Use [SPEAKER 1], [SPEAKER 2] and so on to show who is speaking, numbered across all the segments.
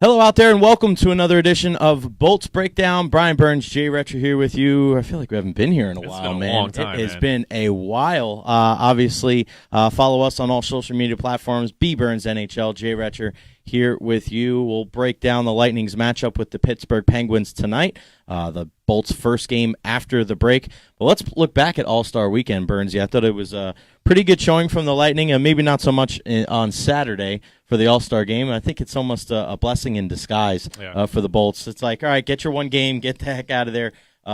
[SPEAKER 1] Hello out there, and welcome to another edition of Bolts Breakdown. Brian Burns, Jay Recher here with you. I feel like we haven't been here in a while, man.
[SPEAKER 2] Long time,
[SPEAKER 1] it has been a while. Obviously, follow us on all social media platforms. B Burns NHL, Jay Recher here with you. We'll break down the Lightning's matchup with the Pittsburgh Penguins tonight. The Bolts' first game after the break. But let's look back at All Star Weekend, Burnsy. I thought it was a pretty good showing from the Lightning, and maybe not so much on Saturday for the All Star game. I think it's almost a blessing in disguise for the Bolts. It's like, all right, get your one game, get the heck out of there.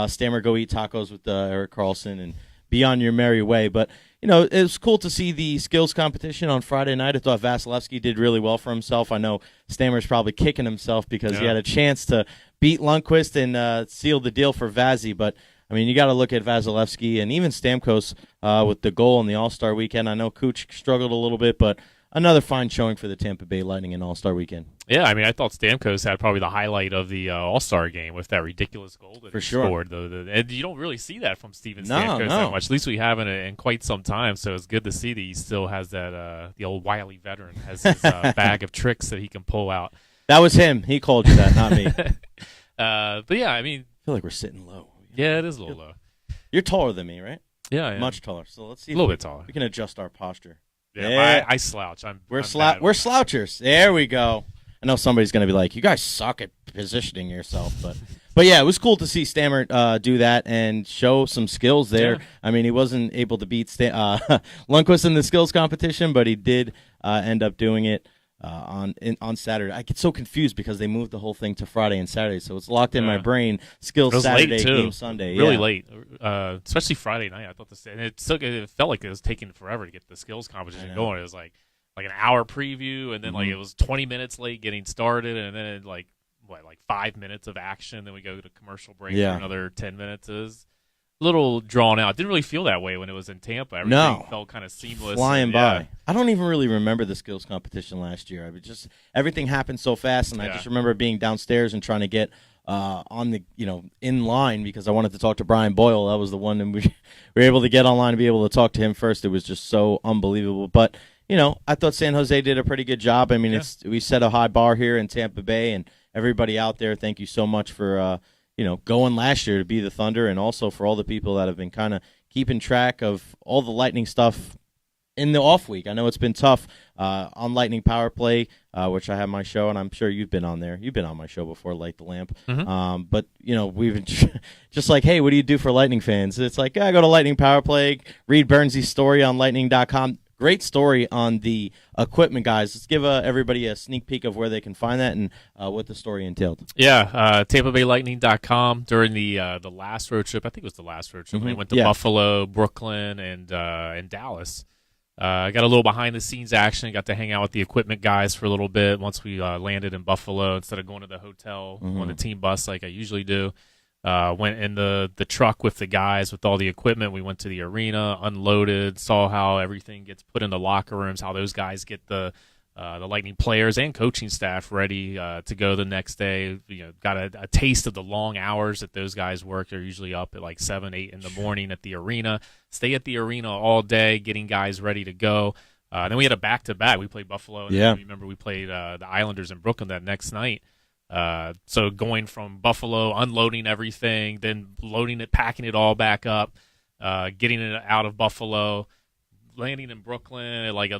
[SPEAKER 1] Stammer, go eat tacos with Erik Karlsson and be on your merry way. But you know, it was cool to see the skills competition on Friday night. I thought Vasilevsky did really well for himself. I know Stammer's probably kicking himself because he had a chance to beat Lundqvist and seal the deal for Vazzy. But, I mean, you got to look at Vasilevsky and even Stamkos with the goal in the All-Star Weekend. I know Kuch struggled a little bit, but another fine showing for the Tampa Bay Lightning in All-Star Weekend.
[SPEAKER 2] Yeah, I mean, I thought Stamkos had probably the highlight of the All-Star game with that ridiculous goal that he scored. And you don't really see that from Steven Stamkos that much. At least we haven't in quite some time, so it's good to see that he still has that, the old wily veteran has his bag of tricks that he can pull out.
[SPEAKER 1] That was him. He called you that, not me.
[SPEAKER 2] But, yeah, I mean.
[SPEAKER 1] I feel like we're sitting low.
[SPEAKER 2] Yeah, it is a little low.
[SPEAKER 1] You're taller than me, right?
[SPEAKER 2] Yeah.
[SPEAKER 1] Much taller. So let's see
[SPEAKER 2] a little bit taller.
[SPEAKER 1] We can adjust our posture.
[SPEAKER 2] Yeah, I slouch.
[SPEAKER 1] We're slouchers. There we go. I know somebody's going to be like, you guys suck at positioning yourself. But yeah, it was cool to see Stammer do that and show some skills there. Yeah. I mean, he wasn't able to beat Lundqvist in the skills competition, but he did end up doing it on Saturday. I get so confused because they moved the whole thing to Friday and Saturday, so it's locked in my brain. Skills Saturday, game Sunday.
[SPEAKER 2] Really late, especially Friday night. I thought it felt like it was taking forever to get the skills competition going. It was like an hour preview, and then like it was 20 minutes late getting started, and then like 5 minutes of action. Then we go to commercial break for another 10 minutes. It was a little drawn out. It didn't really feel that way when it was in Tampa. Everything felt kind of seamless,
[SPEAKER 1] flying by. I don't even really remember the skills competition last year. Everything happened so fast, and I just remember being downstairs and trying to get on the in line because I wanted to talk to Brian Boyle. That was the one, and we were able to get online to be able to talk to him first. It was just so unbelievable, but. I thought San Jose did a pretty good job. I mean, we set a high bar here in Tampa Bay, and everybody out there, thank you so much for, going last year to be the Thunder, and also for all the people that have been kind of keeping track of all the Lightning stuff in the off week. I know it's been tough on Lightning Power Play, which I have my show, and I'm sure you've been on there. You've been on my show before, Light the Lamp.
[SPEAKER 2] Mm-hmm.
[SPEAKER 1] But, we've been just like, hey, what do you do for Lightning fans? It's like, I go to Lightning Power Play, read Burnsy's story on lightning.com. Great story on the equipment, guys. Let's give everybody a sneak peek of where they can find that and what the story entailed.
[SPEAKER 2] Yeah, TampaBayLightning.com during the last road trip. I think it was the last road trip. They went to Buffalo, Brooklyn, and Dallas. Got a little behind-the-scenes action. Got to hang out with the equipment guys for a little bit once we landed in Buffalo instead of going to the hotel on the team bus like I usually do. Went in the truck with the guys with all the equipment. We went to the arena, unloaded, saw how everything gets put in the locker rooms, how those guys get the Lightning players and coaching staff ready to go the next day. Got a taste of the long hours that those guys work. They're usually up at like 7, 8 in the morning at the arena. Stay at the arena all day, getting guys ready to go. Then we had a back-to-back. We played Buffalo, and then remember we played the Islanders in Brooklyn that next night. So going from Buffalo, unloading everything, then loading it, packing it all back up, getting it out of Buffalo, landing in Brooklyn at like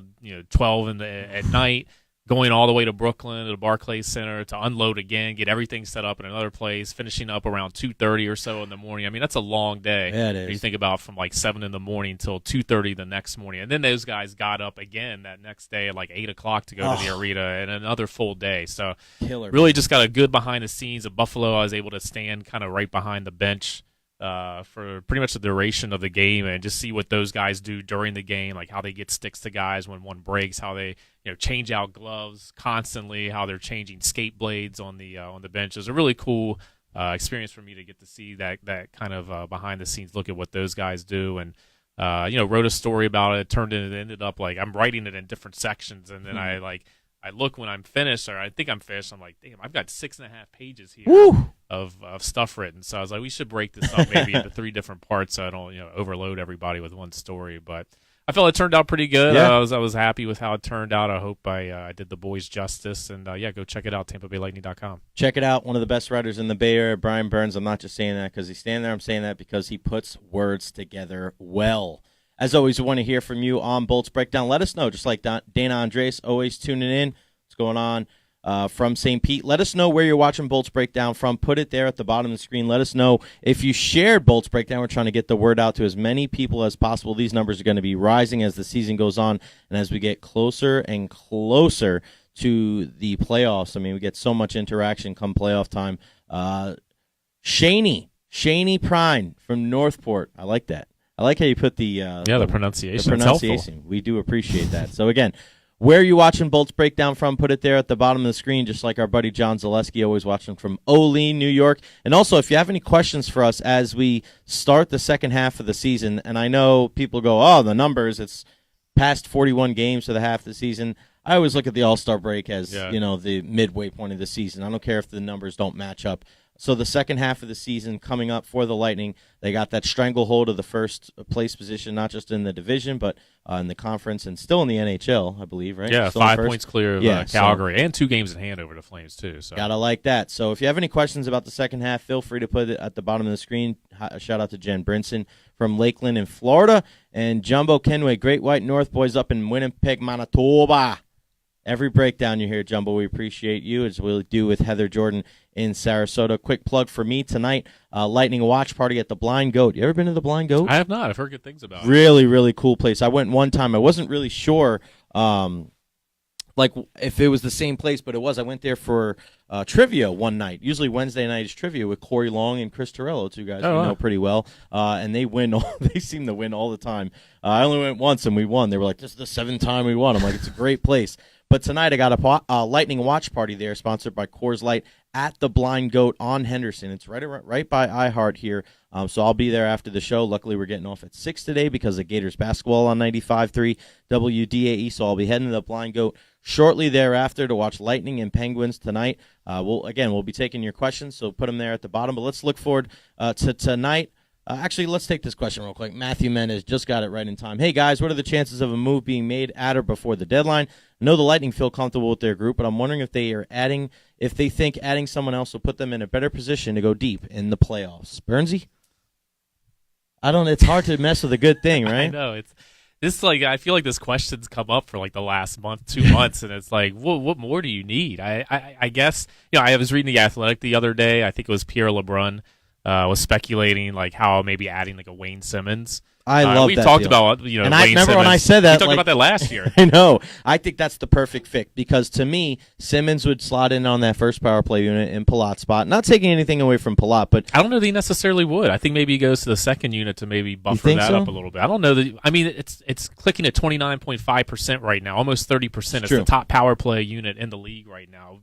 [SPEAKER 2] 12 at night, going all the way to Brooklyn to the Barclays Center to unload again, get everything set up in another place, finishing up around 2:30 or so in the morning. I mean, that's a long day.
[SPEAKER 1] Yeah, it is.
[SPEAKER 2] You think about from like 7 in the morning till 2:30 the next morning. And then those guys got up again that next day at like 8 o'clock to go to the arena and another full day. So really just got a good behind the scenes. At Buffalo, I was able to stand kind of right behind the bench for pretty much the duration of the game and just see what those guys do during the game, like how they get sticks to guys when one breaks, how they change out gloves constantly, how they're changing skate blades on the bench. It was a really cool experience for me to get to see that kind of behind the scenes look at what those guys do, and wrote a story about it. It ended up like I'm writing it in different sections, and then I look when I'm finished, or I think I'm finished. I'm like, damn, I've got 6.5 pages here of stuff written. So I was like, we should break this up maybe into 3 different parts so I don't overload everybody with one story. But I felt it turned out pretty good.
[SPEAKER 1] Yeah.
[SPEAKER 2] I was happy with how it turned out. I hope I did the boys justice. And, go check it out, TampaBayLightning.com.
[SPEAKER 1] Check it out. One of the best writers in the Bay Area, Bryan Burns. I'm not just saying that because he's standing there. I'm saying that because he puts words together well. As always, we want to hear from you on Bolts Breakdown. Let us know, just like Dana Andres, always tuning in. What's going on from St. Pete? Let us know where you're watching Bolts Breakdown from. Put it there at the bottom of the screen. Let us know if you shared Bolts Breakdown. We're trying to get the word out to as many people as possible. These numbers are going to be rising as the season goes on and as we get closer and closer to the playoffs. I mean, we get so much interaction come playoff time. Shaney Prine from Northport. I like that. I like how you put the
[SPEAKER 2] pronunciation.
[SPEAKER 1] The pronunciation. We do appreciate that. So, again, where are you watching Bolts Breakdown from? Put it there at the bottom of the screen, just like our buddy John Zaleski, always watching from Olean, New York. And also, if you have any questions for us as we start the second half of the season, and I know people go, oh, the numbers, it's past 41 games for the half of the season. I always look at the All-Star break as, the midway point of the season. I don't care if the numbers don't match up. So the second half of the season coming up for the Lightning, they got that stranglehold of the first place position, not just in the division, but in the conference and still in the NHL, I believe, right?
[SPEAKER 2] Yeah,
[SPEAKER 1] still
[SPEAKER 2] 5 points clear of Calgary and 2 games in hand over the Flames, too. So
[SPEAKER 1] gotta like that. So if you have any questions about the second half, feel free to put it at the bottom of the screen. Shout out to Jen Brinson from Lakeland in Florida. And Jumbo Kenway, Great White North boys up in Winnipeg, Manitoba. Every breakdown you hear, Jumbo, we appreciate you, as we'll do with Heather Jordan in Sarasota. Quick plug for me tonight, Lightning Watch Party at the Blind Goat. You ever been to the Blind Goat?
[SPEAKER 2] I have not. I've heard good things about it.
[SPEAKER 1] Really, really cool place. I went one time. I wasn't really sure if it was the same place, but it was. I went there for trivia one night. Usually Wednesday night is trivia with Corey Long and Chris Torello, two guys we know pretty well. And they win. They seem to win all the time. I only went once, and we won. They were like, this is the 7th time we won. I'm like, it's a great place. But tonight I got a Lightning Watch Party there, sponsored by Coors Light at the Blind Goat on Henderson. It's right by iHeart here. So I'll be there after the show. Luckily, we're getting off at 6 today because of Gators basketball on 95.3 WDAE. So I'll be heading to the Blind Goat shortly thereafter to watch Lightning and Penguins tonight. We'll be taking your questions, so put them there at the bottom. But let's look forward to tonight. Actually, let's take this question real quick. Matthew Mendez just got it right in time. Hey, guys, what are the chances of a move being made at or before the deadline? I know the Lightning feel comfortable with their group, but I'm wondering if they think adding someone else will put them in a better position to go deep in the playoffs. Burnsy? It's hard to mess with a good thing, right?
[SPEAKER 2] I know. I feel like this question's come up for like the last month, 2 months, and it's like, what more do you need? I guess, I was reading The Athletic the other day. I think it was Pierre LeBrun. Was speculating like how maybe adding like a Wayne Simmons.
[SPEAKER 1] I love
[SPEAKER 2] we
[SPEAKER 1] that.
[SPEAKER 2] We talked
[SPEAKER 1] deal.
[SPEAKER 2] about
[SPEAKER 1] and
[SPEAKER 2] Wayne
[SPEAKER 1] I remember
[SPEAKER 2] Simmons.
[SPEAKER 1] when I said that.
[SPEAKER 2] We talked about that last year.
[SPEAKER 1] I know. I think that's the perfect fit because to me, Simmons would slot in on that first power play unit in Palat's spot. Not taking anything away from Palat, but
[SPEAKER 2] I don't know that he necessarily would. I think maybe he goes to the second unit to maybe buffer that up a little bit. I don't know that. I mean, it's clicking at 29.5% right now, almost 30%. It's the top power play unit in the league right now.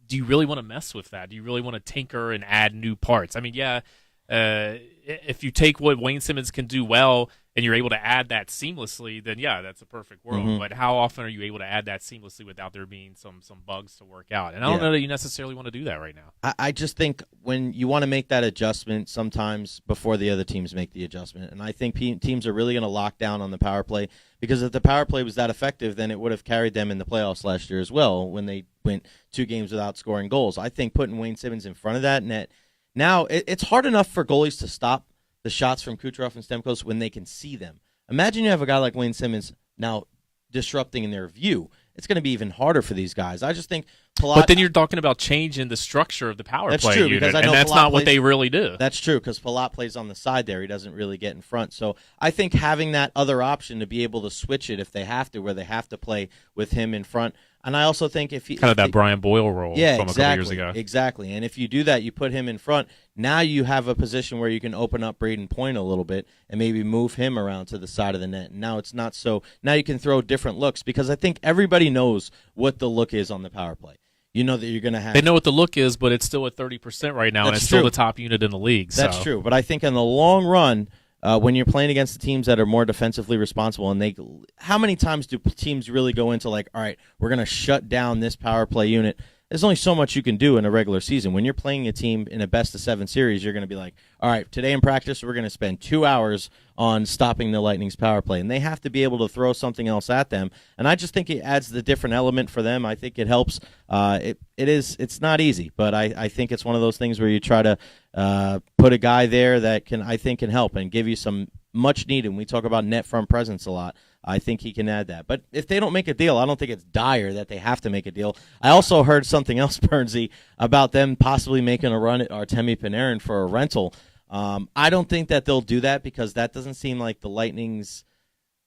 [SPEAKER 2] Do you really want to mess with that? Do you really want to tinker and add new parts? I mean, yeah. If you take what Wayne Simmons can do well and you're able to add that seamlessly, then yeah, that's a perfect world. Mm-hmm. But how often are you able to add that seamlessly without there being some bugs to work out? And I don't know that you necessarily want to do that right now.
[SPEAKER 1] I just think when you want to make that adjustment sometimes before the other teams make the adjustment. And I think teams are really going to lock down on the power play because if the power play was that effective, then it would have carried them in the playoffs last year as well when they went 2 games without scoring goals. I think putting Wayne Simmons in front of that net. Now, it's hard enough for goalies to stop the shots from Kucherov and Stamkos when they can see them. Imagine you have a guy like Wayne Simmons now disrupting in their view. It's going to be even harder for these guys. I just think Palat.
[SPEAKER 2] But then you're talking about changing the structure of the power play unit,
[SPEAKER 1] because I know
[SPEAKER 2] and that's
[SPEAKER 1] Palat
[SPEAKER 2] not what they really do.
[SPEAKER 1] That's true, because Palat plays on the side there. He doesn't really get in front. So I think having that other option to be able to switch it if they have to, where they have to play with him in front. And I also think if he
[SPEAKER 2] kind of that Brian Boyle role from a couple years ago.
[SPEAKER 1] Exactly. And if you do that, you put him in front. Now you have a position where you can open up Braden Point a little bit and maybe move him around to the side of the net. And now it's not so. Now you can throw different looks because I think everybody knows what the look is on the power play. You know that you're going to have.
[SPEAKER 2] They know what the look is, but it's still at 30% right now, and it's still the top unit in the league.
[SPEAKER 1] That's true. But I think in the long run, when you're playing against the teams that are more defensively responsible, and how many times do teams really go into like, all right, we're going to shut down this power play unit? there's only so much you can do in a regular season. When you're playing a team in a best-of-7 series, you're going to be like, all right, today in practice, we're going to spend 2 hours on stopping the Lightning's power play. And they have to be able to throw something else at them. And I just think it adds the different element for them. I think it helps. It's not easy, but I think it's one of those things where you try to put a guy there that can help and give you some much needed. And we talk about net front presence a lot. I think he can add that. But if they don't make a deal, I don't think it's dire that they have to make a deal. I also heard something else, Bernsey, about them possibly making a run at Artemi Panarin for a rental. I don't think that they'll do that because that doesn't seem like the Lightning's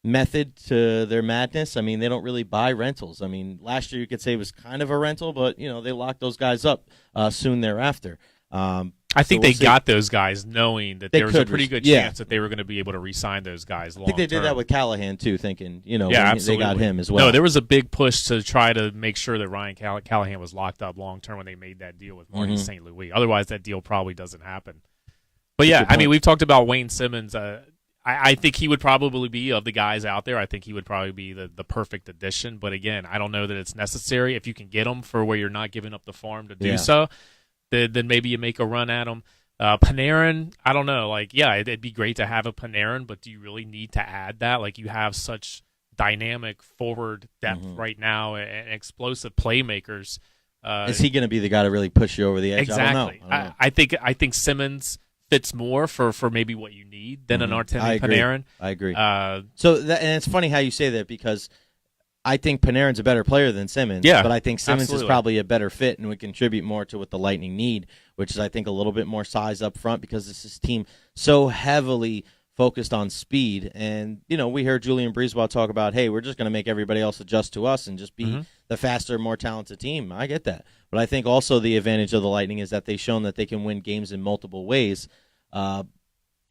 [SPEAKER 1] method to their madness. I mean, they don't really buy rentals. I mean, last year you could say it was kind of a rental, but, they locked those guys up soon thereafter.
[SPEAKER 2] I think they got those guys knowing that there was a pretty good
[SPEAKER 1] yeah.
[SPEAKER 2] chance that they were going to be able to re-sign those guys long
[SPEAKER 1] I think they did
[SPEAKER 2] term.
[SPEAKER 1] that with Callahan, too, thinking,
[SPEAKER 2] absolutely.
[SPEAKER 1] they got him as well.
[SPEAKER 2] No, there was a big push to try to make sure that Ryan Callahan was locked up long term when they made that deal with Marty St. Louis. Otherwise, that deal probably doesn't happen. But, yeah, I mean, we've talked about Wayne Simmons. I think he would probably be, of the guys out there, I think he would probably be the perfect addition. But, again, I don't know that it's necessary. If you can get him for where you're not giving up the farm to do so, then maybe you make a run at him. Panarin, I don't know. It'd be great to have a Panarin, but do you really need to add that? You have such dynamic forward depth right now and explosive playmakers.
[SPEAKER 1] Is he going to be the guy to really push you over the edge?
[SPEAKER 2] Exactly.
[SPEAKER 1] I don't know.
[SPEAKER 2] I think Simmons fits more for maybe what you need than an Artemi Panarin.
[SPEAKER 1] I agree. And it's funny how you say that because I think Panarin's a better player than Simmons, but I think Simmons is probably a better fit and would contribute more to what the Lightning need, which is, I think, a little bit more size up front because this is team so heavily focused on speed. And, we heard Julian Breezewell talk about, hey, we're just going to make everybody else adjust to us and just be the faster, more talented team. I get that. But I think also the advantage of the Lightning is that they've shown that they can win games in multiple ways.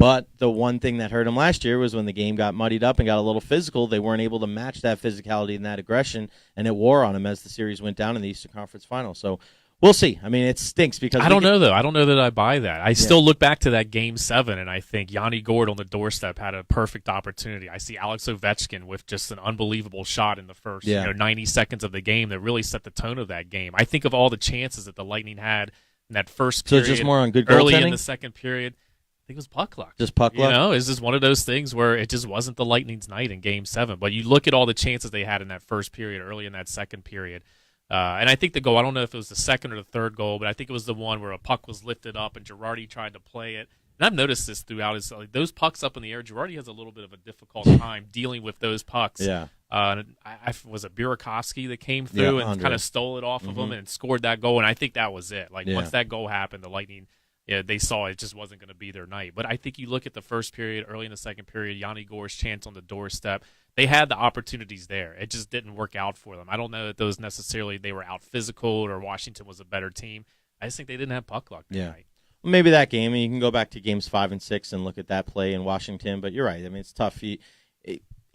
[SPEAKER 1] But the one thing that hurt them last year was when the game got muddied up and got a little physical, they weren't able to match that physicality and that aggression, and it wore on them as the series went down in the Eastern Conference Final. So we'll see. I mean, it stinks because
[SPEAKER 2] I don't know, though. I don't know that I buy that. I still look back to that Game 7, and I think Yanni Gourde on the doorstep had a perfect opportunity. I see Alex Ovechkin with just an unbelievable shot in the first 90 seconds of the game that really set the tone of that game. I think of all the chances that the Lightning had in that first period.
[SPEAKER 1] So just more on good
[SPEAKER 2] early
[SPEAKER 1] goaltending?
[SPEAKER 2] In the second period. I think it was puck luck.
[SPEAKER 1] Just puck luck?
[SPEAKER 2] It's just one of those things where it just wasn't the Lightning's night in Game 7. But you look at all the chances they had in that first period, early in that second period. And I think the goal, I don't know if it was the second or the third goal, but I think it was the one where a puck was lifted up and Girardi tried to play it. And I've noticed this throughout. Is those pucks up in the air, Girardi has a little bit of a difficult time dealing with those pucks.
[SPEAKER 1] Yeah.
[SPEAKER 2] Was it Burakovsky that came through and kind of stole it off of him and scored that goal? And I think that was it. Once that goal happened, the Lightning, they saw it just wasn't going to be their night. But I think you look at the first period, early in the second period, Yanni Gourde's chance on the doorstep. They had the opportunities there. It just didn't work out for them. I don't know that those necessarily they were out physical or Washington was a better team. I just think they didn't have puck luck that night.
[SPEAKER 1] Well, maybe that game, and you can go back to games 5 and 6 and look at that play in Washington. But you're right. I mean, it's tough.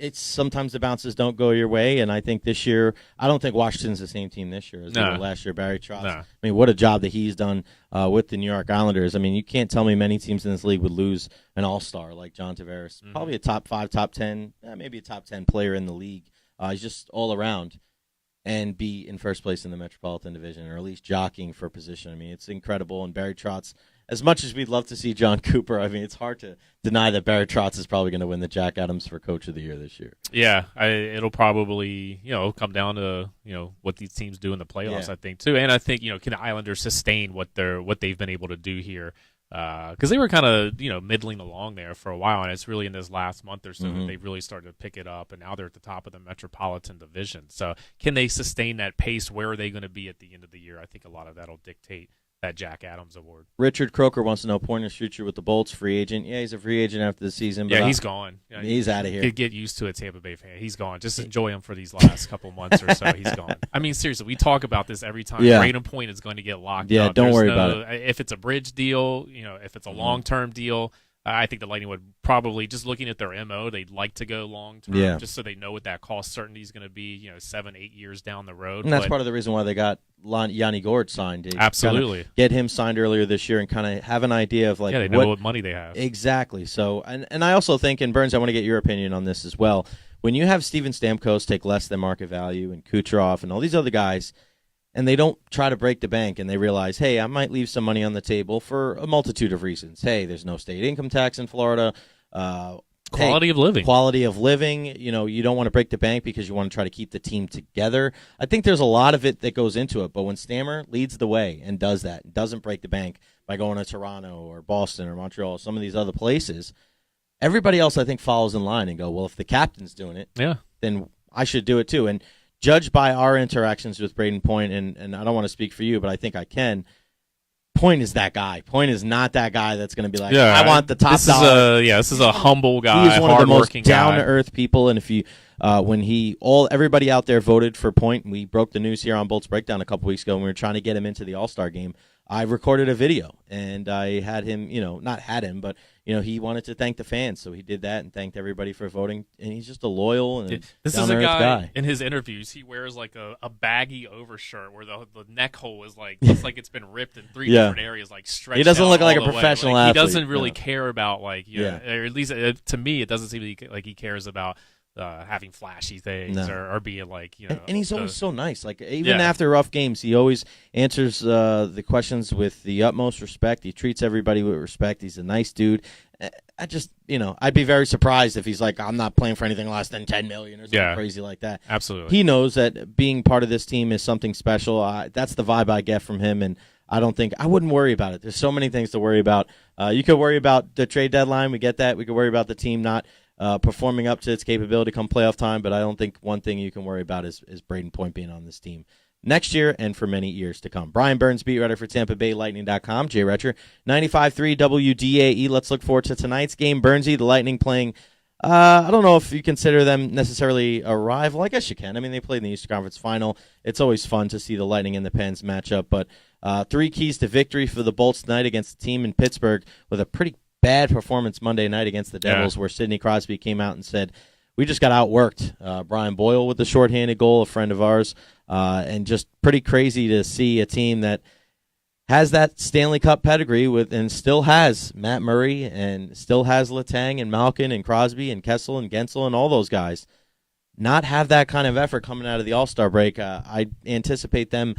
[SPEAKER 1] It's sometimes the bounces don't go your way, and I think this year, I don't think Washington's the same team this year as they were last year. Barry Trotz. I mean, what a job that he's done with the New York Islanders. I mean, you can't tell me many teams in this league would lose an all-star like John Tavares. Probably a top 5, top 10, maybe a top 10 player in the league. He's just all around and be in first place in the Metropolitan Division, or at least jockeying for position. I mean, it's incredible, and Barry Trotz, as much as we'd love to see John Cooper, I mean, it's hard to deny that Barry Trotz is probably going to win the Jack Adams for Coach of the Year this year.
[SPEAKER 2] Yeah, it'll probably come down to what these teams do in the playoffs. I think too, and I think can the Islanders sustain what they've been able to do here? Because they were kind of middling along there for a while, and it's really in this last month or so that they've really started to pick it up, and now they're at the top of the Metropolitan Division. So can they sustain that pace? Where are they going to be at the end of the year? I think a lot of that will dictate that Jack Adams award.
[SPEAKER 1] Richard Croker wants to know Pointer's future with the Bolts, free agent. Yeah, he's a free agent after the season. But
[SPEAKER 2] he's gone.
[SPEAKER 1] He's out of here.
[SPEAKER 2] Get used to it, Tampa Bay fan. He's gone. Just enjoy him for these last couple months or so. He's gone. I mean, seriously, we talk about this every time. Braden Point is going to get locked up.
[SPEAKER 1] Yeah, don't worry about it.
[SPEAKER 2] If it's a bridge deal, if it's a long-term deal, I think the Lightning would probably, just looking at their MO, they'd like to go long-term just so they know what that cost certainty is going to be, 7-8 years down the road.
[SPEAKER 1] And that's part of the reason why they got Yanni Gourde signed.
[SPEAKER 2] Absolutely.
[SPEAKER 1] Get him signed earlier this year and kind of have an idea of
[SPEAKER 2] they know what money they have.
[SPEAKER 1] Exactly. So, and I also think, and Burns, I want to get your opinion on this as well. When you have Steven Stamkos take less than market value and Kucherov and all these other guys, and they don't try to break the bank, and they realize, hey, I might leave some money on the table for a multitude of reasons. Hey, there's no state income tax in Florida.
[SPEAKER 2] Quality of living.
[SPEAKER 1] Quality of living. You don't want to break the bank because you want to try to keep the team together. I think there's a lot of it that goes into it, but when Stammer leads the way and does that, doesn't break the bank by going to Toronto or Boston or Montreal, some of these other places, everybody else, I think, follows in line and go, well, if the captain's doing it, then I should do it too. And judged by our interactions with Braden Point, and I don't want to speak for you, but I think I can, Point is that guy. Point is not that guy that's going to be like, I want the top dollar.
[SPEAKER 2] This is a humble guy,
[SPEAKER 1] he's one of the most
[SPEAKER 2] down
[SPEAKER 1] to earth people. And if you, when everybody out there voted for Point, and we broke the news here on Bolts Breakdown a couple weeks ago, and we were trying to get him into the All Star game. I recorded a video, and I had him, not had him, but he wanted to thank the fans, so he did that and thanked everybody for voting. And he's just a loyal and
[SPEAKER 2] this is a guy. In his interviews, he wears like a baggy oversort where the neck hole is like looks like it's been ripped in three different areas, like stretched.
[SPEAKER 1] He doesn't look like a
[SPEAKER 2] way.
[SPEAKER 1] professional athlete.
[SPEAKER 2] He doesn't really care about or at least to me, it doesn't seem like he cares about having flashy things or being like,
[SPEAKER 1] And he's always so nice. Like, even after rough games, he always answers the questions with the utmost respect. He treats everybody with respect. He's a nice dude. I just, I'd be very surprised if he's like, I'm not playing for anything less than $10 million or something crazy like that.
[SPEAKER 2] Absolutely.
[SPEAKER 1] He knows that being part of this team is something special. That's the vibe I get from him, and I wouldn't worry about it. There's so many things to worry about. You could worry about the trade deadline. We get that. We could worry about the team not performing up to its capability come playoff time, but I don't think one thing you can worry about is Braden Point being on this team next year and for many years to come. Brian Burns, beat writer for TampaBayLightning.com. Jay Recher, 95.3 WDAE. Let's look forward to tonight's game. Burnsy, the Lightning playing, I don't know if you consider them necessarily a rival. I guess you can. I mean, they played in the Eastern Conference Final. It's always fun to see the Lightning and the Pens match up, but 3 keys to victory for the Bolts tonight against the team in Pittsburgh with a pretty bad performance Monday night against the Devils, where Sidney Crosby came out and said, we just got outworked. Brian Boyle with the shorthanded goal, a friend of ours, and just pretty crazy to see a team that has that Stanley Cup pedigree and still has Matt Murray and still has Letang and Malkin and Crosby and Kessel and Gensel and all those guys not have that kind of effort coming out of the All-Star break. I anticipate them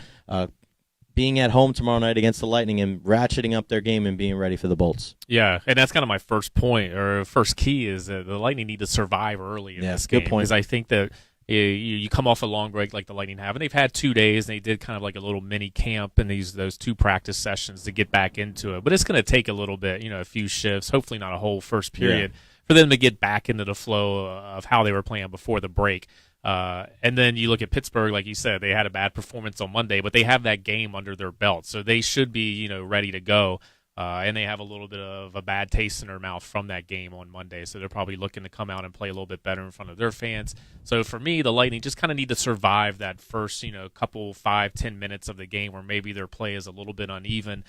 [SPEAKER 1] being at home tomorrow night against the Lightning and ratcheting up their game and being ready for the Bolts.
[SPEAKER 2] Yeah, and that's kind of my first point, or first key, is that the Lightning need to survive early in this game.
[SPEAKER 1] Good point.
[SPEAKER 2] Because I think that you come off a long break like the Lightning have, and they've had 2 days, and they did kind of like a little mini camp in those 2 practice sessions to get back into it. But it's going to take a little bit, a few shifts, hopefully not a whole first period, for them to get back into the flow of how they were playing before the break. And then you look at Pittsburgh, like you said, they had a bad performance on Monday, but they have that game under their belt, so they should be, ready to go. And they have a little bit of a bad taste in their mouth from that game on Monday, so they're probably looking to come out and play a little bit better in front of their fans. So for me, the Lightning just kind of need to survive that first, couple 5-10 minutes of the game where maybe their play is a little bit uneven.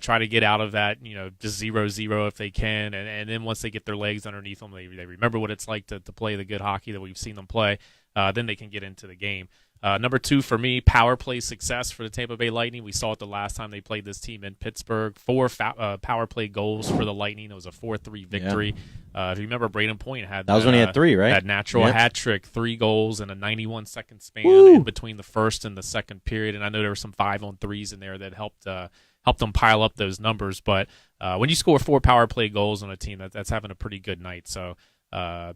[SPEAKER 2] Try to get out of that, just 0-0 if they can, and then once they get their legs underneath them, they remember what it's like to play the good hockey that we've seen them play. Then they can get into the game. Number 2 for me, power play success for the Tampa Bay Lightning. We saw it the last time they played this team in Pittsburgh. 4 power play goals for the Lightning. It was a 4-3 victory. If you remember, Braden Point had
[SPEAKER 1] that was when he had 3, right?
[SPEAKER 2] That natural hat trick, 3 goals in a 91-second span in between the first and the second period. And I know there were some 5-on-3s in there that helped them pile up those numbers. But when you score 4 power play goals on a team, that's having a pretty good night. So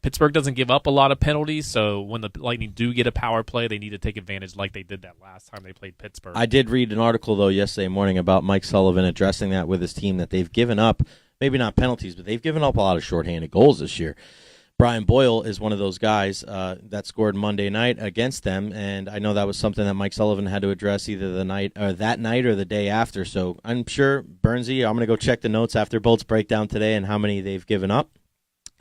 [SPEAKER 2] Pittsburgh doesn't give up a lot of penalties, so when the Lightning do get a power play, they need to take advantage like they did that last time they played Pittsburgh.
[SPEAKER 1] I did read an article, though, yesterday morning about Mike Sullivan addressing that with his team, that they've given up, maybe not penalties, but they've given up a lot of shorthanded goals this year. Brian Boyle is one of those guys that scored Monday night against them, and I know that was something that Mike Sullivan had to address either that night or the day after. So I'm sure, Burnsy, I'm going to go check the notes after Bolts Breakdown today and how many they've given up.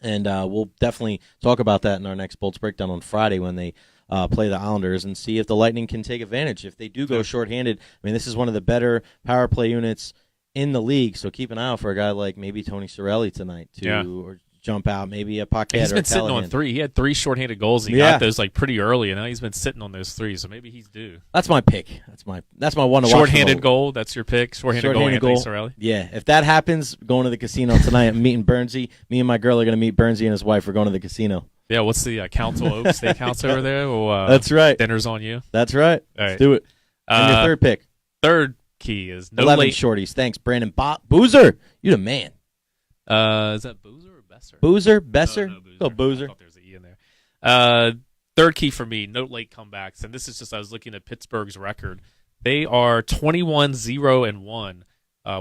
[SPEAKER 1] And we'll definitely talk about that in our next Bolts Breakdown on Friday when they play the Islanders and see if the Lightning can take advantage. If they do go shorthanded, I mean, this is one of the better power play units in the league, so keep an eye out for a guy like maybe Tony Cirelli tonight or jump out, maybe a Paquette.
[SPEAKER 2] He's
[SPEAKER 1] been
[SPEAKER 2] sitting on 3. He had 3 shorthanded goals. He got those pretty early, and now he's been sitting on those 3. So maybe he's due.
[SPEAKER 1] That's my pick. That's my one to watch.
[SPEAKER 2] Shorthanded goal. That's your pick. Shorthanded goal. Anthony Cirelli.
[SPEAKER 1] Yeah, if that happens, going to the casino tonight. I'm meeting Burnsy. Me and my girl are going to meet Burnsy and his wife. We're going to the casino.
[SPEAKER 2] Yeah, what's the Council Oaks Steakhouse over there? Well,
[SPEAKER 1] that's right.
[SPEAKER 2] Dinner's on you.
[SPEAKER 1] That's right.
[SPEAKER 2] All right.
[SPEAKER 1] Let's do it. And your third pick?
[SPEAKER 2] Third key is no
[SPEAKER 1] 11
[SPEAKER 2] late
[SPEAKER 1] shorties. Thanks, Brandon. Boozer, you the man.
[SPEAKER 2] Is that Boozer or Besser?
[SPEAKER 1] Boozer? Besser?
[SPEAKER 2] No, Boozer.
[SPEAKER 1] Oh, Boozer.
[SPEAKER 2] I thought there was an E in there. Third key for me, no late comebacks. And this is just, I was looking at Pittsburgh's record. They are 21-0-1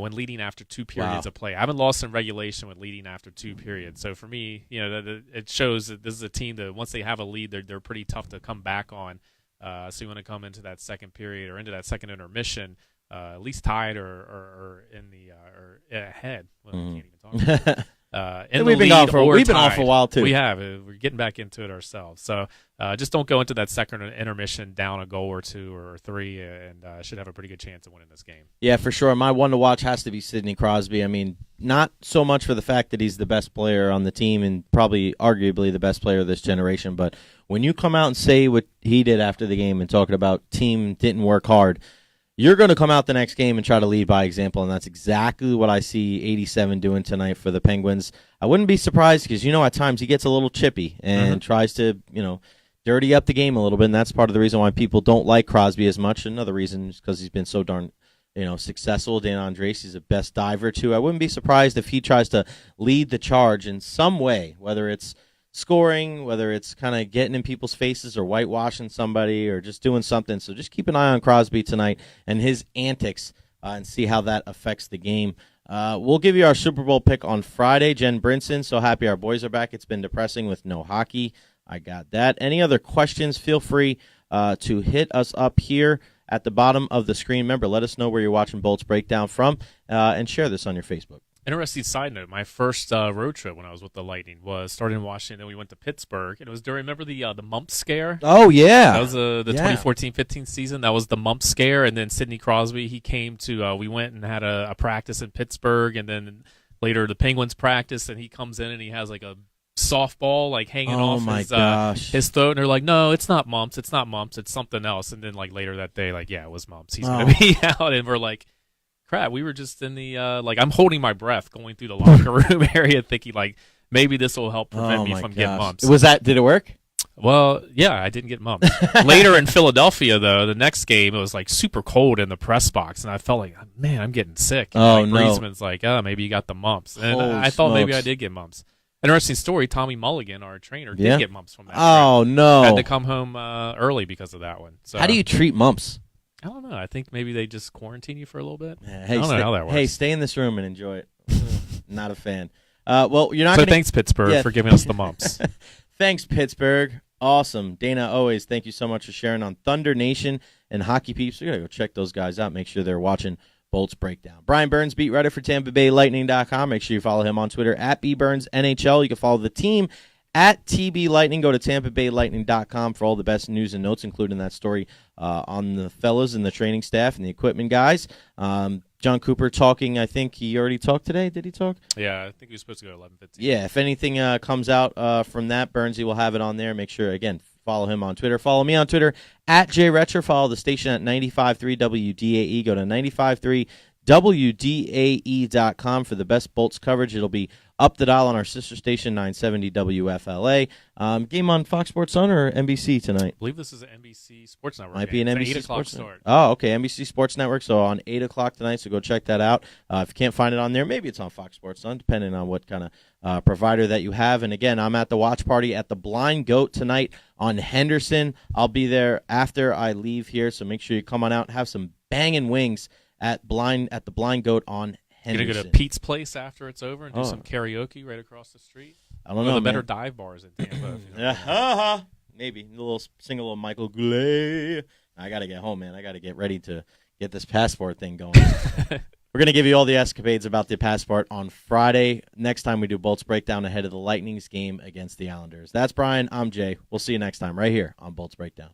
[SPEAKER 2] when leading after 2 periods of play. I haven't lost in regulation when leading after 2 periods. So for me, it shows that this is a team that once they have a lead, they're pretty tough to come back on. So you want to come into that second period or into that second intermission at least tied or in the or ahead. Well, we can't even talk about it.
[SPEAKER 1] We've been off for a while too.
[SPEAKER 2] We have. We're getting back into it ourselves. So just don't go into that second intermission down a goal or 2 or 3, and should have a pretty good chance of winning this game.
[SPEAKER 1] Yeah, for sure. My one to watch has to be Sidney Crosby. I mean, not so much for the fact that he's the best player on the team and probably arguably the best player of this generation, but when you come out and say what he did after the game and talking about team didn't work hard, you're going to come out the next game and try to lead by example, and that's exactly what I see 87 doing tonight for the Penguins. I wouldn't be surprised because, at times he gets a little chippy and tries to, dirty up the game a little bit, and that's part of the reason why people don't like Crosby as much. Another reason is because he's been so darn successful. Dan Andres is the best diver, too. I wouldn't be surprised if he tries to lead the charge in some way, whether it's scoring, whether it's kind of getting in people's faces or whitewashing somebody or just doing something. So just keep an eye on Crosby tonight and his antics and see how that affects the game. We'll give you our Super Bowl pick on Friday. Jen Brinson, so happy our boys are back. It's been depressing with no hockey. I got that. Any other questions, feel free to hit us up here at the bottom of the screen. Remember, let us know where you're watching Bolts Breakdown from and share this on your Facebook.
[SPEAKER 2] Interesting side note, my first road trip when I was with the Lightning was starting in Washington, then we went to Pittsburgh, and it was during, remember the mumps scare?
[SPEAKER 1] Oh, yeah.
[SPEAKER 2] That was the 2014-15 season. That was the mumps scare, and then Sidney Crosby, he came to, we went and had a practice in Pittsburgh, and then later the Penguins practice, and he comes in and he has like a softball hanging off his throat, and they're like, no, it's not mumps, it's something else. And then later that day, it was mumps. He's going to be out, and we're like, crap, we were just in the I'm holding my breath going through the locker room area thinking maybe this will help prevent me from getting mumps.
[SPEAKER 1] Did it work?
[SPEAKER 2] Well, yeah, I didn't get mumps. Later in Philadelphia, though, the next game, it was super cold in the press box, and I felt like, man, I'm getting sick. And Griezmann's like, oh, maybe you got the mumps. And I thought maybe I did get mumps. Interesting story, Tommy Mulligan, our trainer, did get mumps from that.
[SPEAKER 1] Oh,
[SPEAKER 2] trip.
[SPEAKER 1] No.
[SPEAKER 2] Had to come home early because of that one. So,
[SPEAKER 1] how do you treat mumps?
[SPEAKER 2] I don't know. I think maybe they just quarantine you for a little bit.
[SPEAKER 1] Hey,
[SPEAKER 2] I don't know how that works.
[SPEAKER 1] Hey, stay in this room and enjoy it. Not a fan. Well, you're not.
[SPEAKER 2] So thanks, Pittsburgh, for giving us the mumps.
[SPEAKER 1] Thanks, Pittsburgh. Awesome, Dana. Always thank you so much for sharing on Thunder Nation and Hockey Peeps. We gotta go check those guys out. Make sure they're watching Bolts Breakdown. Brian Burns, beat writer for TampaBayLightning.com. Make sure you follow him on Twitter at BBurnsNHL. You can follow the team at TB Lightning. Go to TampaBayLightning.com for all the best news and notes, including that story on the fellas and the training staff and the equipment guys. John Cooper talking, I think he already talked today. Did he talk?
[SPEAKER 2] Yeah, I think he was supposed to go at 11:15.
[SPEAKER 1] Yeah, if anything comes out from that, Burnsy will have it on there. Make sure, again, follow him on Twitter. Follow me on Twitter at Recher. Follow the station at 95.3 WDAE. Go to 95.3 WDAE.com for the best Bolts coverage. It'll be up the dial on our sister station, 970 WFLA. Game on Fox Sports Sun or NBC tonight?
[SPEAKER 2] I believe this is an NBC Sports Network.
[SPEAKER 1] Might be an NBC
[SPEAKER 2] 8 o'clock
[SPEAKER 1] Sports
[SPEAKER 2] start.
[SPEAKER 1] Oh, okay, NBC Sports Network, so on 8 o'clock tonight, so go check that out. If you can't find it on there, maybe it's on Fox Sports Sun, depending on what kind of provider that you have. And again, I'm at the watch party at the Blind Goat tonight on Henderson. I'll be there after I leave here, so make sure you come on out and have some banging wings at the Blind Goat on Henderson.
[SPEAKER 2] You're going to go to Pete's Place after it's over and do some karaoke right across the street?
[SPEAKER 1] I don't know,
[SPEAKER 2] the better dive bars in Tampa.
[SPEAKER 1] Maybe. Sing a little Michael Goulet. I got to get home, man. I got to get ready to get this passport thing going. We're going to give you all the escapades about the passport on Friday. Next time we do Bolts Breakdown ahead of the Lightning's game against the Islanders. That's Brian. I'm Jay. We'll see you next time right here on Bolts Breakdown.